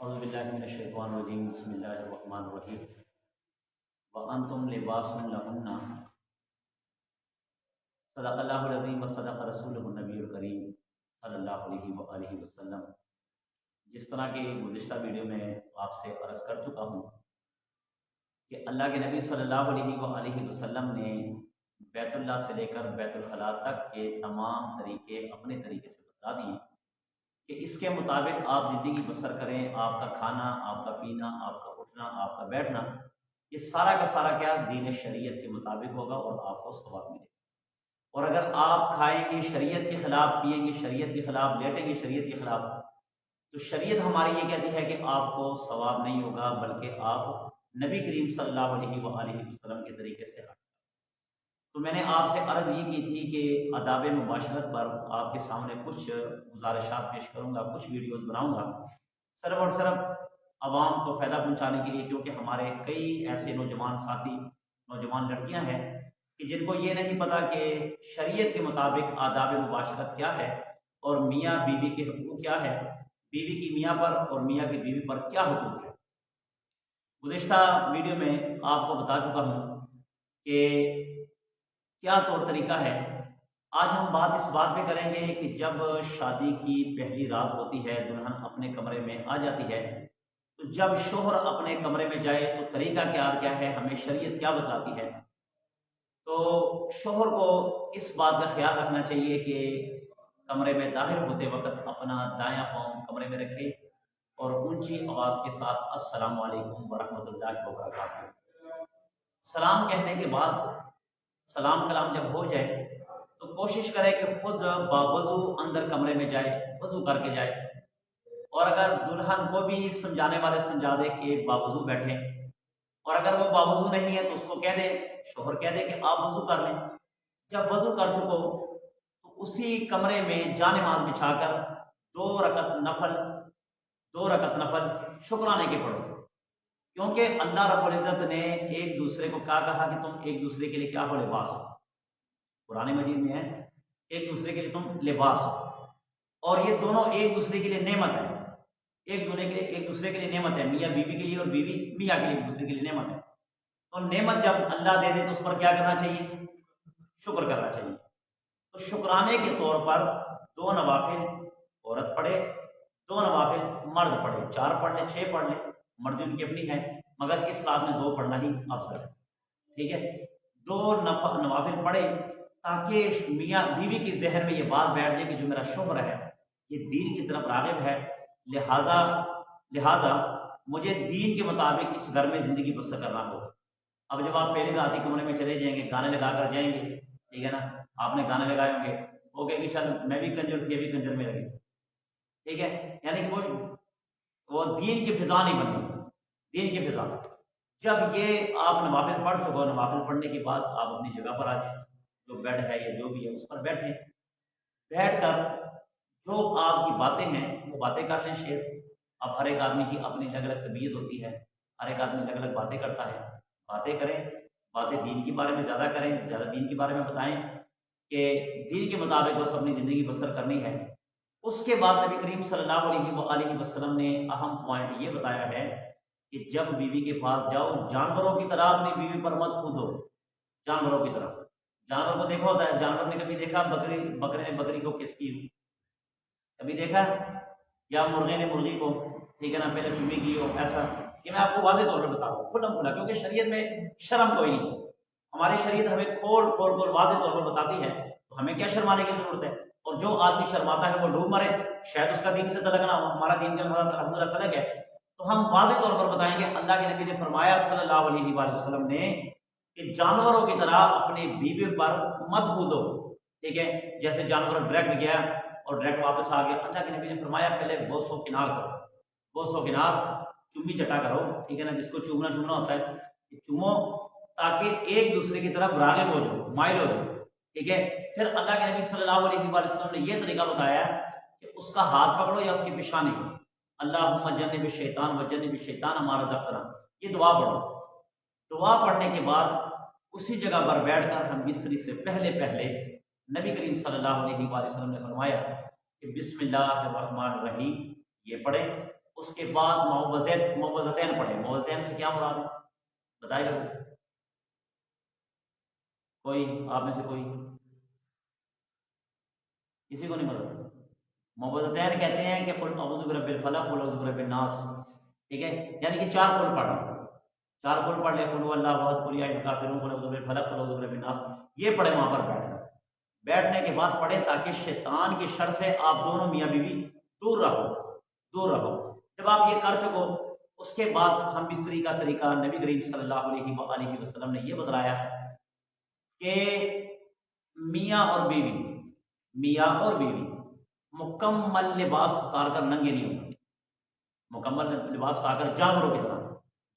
اعوذ باللہ من الشیطان الرجیم بسم اللہ الرحمن الرحیم وانتم لباس لہن صدق اللہ العظیم وصدق رسولہ النبی الکریم صلی اللہ علیہ وآلہ وسلم۔ جس طرح کہ گزشتہ ویڈیو میں آپ سے عرض کر چکا ہوں کہ اللہ کے نبی صلی اللہ علیہ وآلہ وسلم نے بیت اللہ سے لے کر بیت الخلاء تک کے تمام طریقے اپنے طریقے سے بتا دیے کہ اس کے مطابق آپ زندگی بسر کریں۔ آپ کا کھانا، آپ کا پینا، آپ کا اٹھنا، آپ کا بیٹھنا، یہ سارا کا سارا کیا دین شریعت کے مطابق ہوگا اور آپ کو ثواب ملے گا۔ اور اگر آپ کھائیں گے شریعت کے خلاف، پیئیں گے شریعت کے خلاف، لیٹیں گے شریعت کے خلاف، تو شریعت ہماری یہ کہتی ہے کہ آپ کو ثواب نہیں ہوگا، بلکہ آپ نبی کریم صلی اللہ علیہ وآلہ وسلم کے طریقے سے ہٹ۔ تو میں نے آپ سے عرض یہ کی تھی کہ آداب مباشرت پر آپ کے سامنے کچھ گزارشات پیش کروں گا، کچھ ویڈیوز بناؤں گا، صرف اور صرف عوام کو فائدہ پہنچانے کے لیے، کیونکہ ہمارے کئی ایسے نوجوان ساتھی، نوجوان لڑکیاں ہیں کہ جن کو یہ نہیں پتہ کہ شریعت کے مطابق آداب مباشرت کیا ہے اور میاں بیوی کے حقوق کیا ہے، بیوی کی میاں پر اور میاں کی بیوی پر کیا حقوق ہے۔ گزشتہ ویڈیو میں آپ کو بتا چکا ہوں کہ کیا طور طریقہ ہے۔ آج ہم بات اس بات پہ کریں گے کہ جب شادی کی پہلی رات ہوتی ہے، دلہن اپنے کمرے میں آ جاتی ہے، تو جب شوہر اپنے کمرے میں جائے تو طریقہ کیا ہے، ہمیں شریعت کیا بتلاتی ہے۔ تو شوہر کو اس بات کا خیال رکھنا چاہیے کہ کمرے میں داخل ہوتے وقت اپنا دایاں پاؤں کمرے میں رکھے اور اونچی آواز کے ساتھ السلام علیکم ورحمۃ اللہ وبرکاتہ۔ سلام کہنے کے بعد، سلام کلام جب ہو جائے تو کوشش کرے کہ خود باوضو اندر کمرے میں جائے، وضو کر کے جائے، اور اگر دلہن کو بھی سمجھانے والے سمجھا دے کہ باوضو بیٹھیں، اور اگر وہ باوضو نہیں ہے تو اس کو کہہ دے، شوہر کہہ دے کہ آپ وضو کر لیں۔ جب وضو کر چکو تو اسی کمرے میں جانماز بچھا کر دو رکعت نفل شکرانے کے پڑھو، کیونکہ اللہ رب العزت نے ایک دوسرے کو کیا کہا کہ تم ایک دوسرے کے لیے کیا ہو، لباس ہو۔ قرآن مجید میں ہے ایک دوسرے کے لیے تم لباس ہو، اور یہ دونوں ایک دوسرے کے لیے نعمت ہے، ایک دوسرے کے لیے نعمت ہے، میاں بیوی کے لیے اور بیوی میاں کے لیے ایک دوسرے کے لیے نعمت ہے۔ تو نعمت جب اللہ دے دے تو اس پر کیا کرنا چاہیے، شکر کرنا چاہیے۔ تو شکرانے کے طور پر دو نوافل عورت پڑھے، دو نوافل مرد پڑھے، 4 پڑھ لے، 6 پڑھ لے، مرضی ان کی اپنی ہے، مگر اس رات میں 2 پڑھنا ہی افضل ہے، ٹھیک ہے۔ 2 نوافل پڑھے تاکہ میاں بیوی کی ذہن میں یہ بات بیٹھ جائے کہ جو میرا شوہر ہے یہ دین کی طرف راغب ہے، لہذا مجھے دین کے مطابق اس گھر میں زندگی بسر کرنا ہوگا۔ اب جب آپ پہلی رات ہی کمرے میں چلے جائیں گے، گانے لگا کر جائیں گے، ٹھیک ہے نا، آپ نے گانے لگائے ہوں گے، وہ کہیں گے چل میں بھی کنجر سے، یہ بھی کنجر میں لگے، ٹھیک ہے، یعنی کچھ وہ دین کی فضا نہیں بنی، دین کی فضا۔ جب یہ آپ نوافل پڑھ چکو، نوافل پڑھنے کے بعد آپ اپنی جگہ پر آ جائیں، جو بیڈ ہے یا جو بھی ہے اس پر بیٹھیں، بیٹھ کر جو آپ کی باتیں ہیں وہ باتیں کر لیں شیئر۔ اب ہر ایک آدمی کی اپنی الگ الگ طبیعت ہوتی ہے، ہر ایک آدمی الگ الگ باتیں کرتا ہے، باتیں کریں، باتیں دین کے بارے میں زیادہ کریں، زیادہ دین کے بارے میں بتائیں کہ دین کے مطابق بس اپنی زندگی بسر کرنی ہے۔ اس کے بعد نبی کریم صلی اللہ علیہ وآلہ وسلم نے اہم پوائنٹ یہ بتایا ہے کہ جب بیوی کے پاس جاؤ، جانوروں کی طرح اپنی بیوی پر مت کودو، جانوروں کی طرح۔ جانور کو دیکھا ہوتا ہے، جانور نے کبھی دیکھا بکرے نے بکری کو کس کی ہوئی، کبھی دیکھا ہے، یا مرغے نے مرغی کو، ٹھیک ہے نا، پہلے چومی کی ہو، ایسا کہ میں آپ کو واضح طور پہ بتاؤں کھلم کھلا، کیونکہ شریعت میں شرم کوئی نہیں، ہماری شریعت ہمیں کھول واضح طور پر بتاتی ہے، تو ہمیں کیا شرمانے کی ضرورت ہے۔ اور جو آدمی شرماتا ہے وہ ڈوب مرے، شاید اس کا دین سے تعلق نہ ہو، ہمارا دین کا الحمدللہ تعلق ہے، تو ہم واضح طور پر بتائیں گے۔ اللہ کے نبی نے فرمایا صلی اللہ علیہ وآلہ وسلم نے کہ جانوروں کی طرح اپنی بیوی پر مت کودو، ٹھیک ہے۔ جیسے جانور ڈائریکٹ گیا اور ڈائریکٹ واپس آ گیا، اللہ کے نبی نے فرمایا پہلے بوسو کنار کرو، بوسو کنار، چمی چٹا کرو، ٹھیک ہے نا، جس کو چومنا ہوتا ہے کہ چومو، تاکہ ایک دوسرے کی طرف راغب ہو جاؤ، مائل ہو جاؤ، ٹھیک ہے۔ پھر اللہ کے نبی صلی اللہ علیہ وآلہ وسلم نے یہ طریقہ بتایا کہ اس کا ہاتھ پکڑو یا اس کی پیشانی، اللہم جنب الشیطان وجنب الشیطان ما رزقتنا، یہ دعا پڑھو۔ دعا پڑھنے کے بعد اسی جگہ پر بیٹھ کر ہم بستری سے پہلے نبی کریم صلی اللہ علیہ وآلہ وسلم نے فرمایا کہ بسم اللہ الرحمن الرحیم یہ پڑھیں۔ اس کے بعد معوذتین پڑھے. معوذتین سے کیا مراد ہے بتائے گا کوئی آپ میں سے کوئی؟ کسی کو نہیں پتا؟ معوذتین کہتے ہیں کہ قل اعوذ برب الفلق قل اعوذ برب الناس. ٹھیک ہے، یعنی کہ 4 قل پڑھ لے، قل هو اللہ احد قل یا ایھا الکافرون قل اعوذ بالفلق قل اعوذ برب الناس. یہ پڑھے وہاں پر بیٹھنے کے بعد پڑھے تاکہ شیطان کی شر سے آپ دونوں میاں بیوی دور رہو. جب آپ یہ کر چکو اس کے بعد ہم بستری کا طریقہ نبی کریم صلی اللہ علیہ وآلہ وسلم نے یہ بتلایا کہ میاں اور بیوی مکمل لباس اتار کر ننگے نہیں ہونا. مکمل لباس اتار کر جانوروں کی طرح،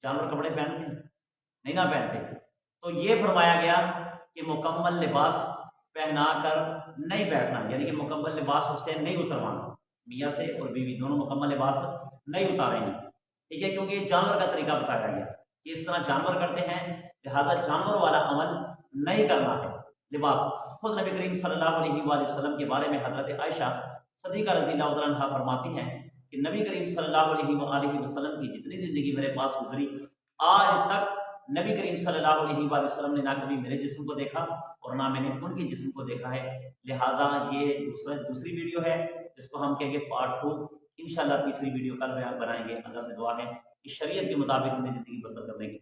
جانور کپڑے پہنتے ہیں نہیں نہ پہنتے، تو یہ فرمایا گیا کہ مکمل لباس پہنا کر نہیں بیٹھنا، یعنی کہ مکمل لباس اس سے نہیں اتروانا. میاں سے اور بیوی دونوں مکمل لباس نہیں اتاریں گے. ٹھیک ہے، کیونکہ یہ جانور کا طریقہ بتایا گیا کہ اس طرح جانور کرتے ہیں، لہٰذا جانور والا عمل نہیں کرنا ہے. لباس خود نبی کریم صلی اللہ علیہ وآلہ وسلم کے بارے میں حضرت عائشہ صدیقہ رضی اللہ عنہا فرماتی ہیں کہ نبی کریم صلی اللہ علیہ وآلہ وسلم کی جتنی زندگی میرے پاس گزری، آج تک نبی کریم صلی اللہ علیہ وآلہ وسلم نے نہ کبھی میرے جسم کو دیکھا اور نہ میں نے ان کے جسم کو دیکھا ہے. لہٰذا یہ دوسری ویڈیو ہے جس کو ہم کہیں گے پارٹ 2. انشاءاللہ تیسری ویڈیو کل بنائیں گے. اللہ سے دعا ہے کہ شریعت کے مطابق ہمیں زندگی بسر کرنے کی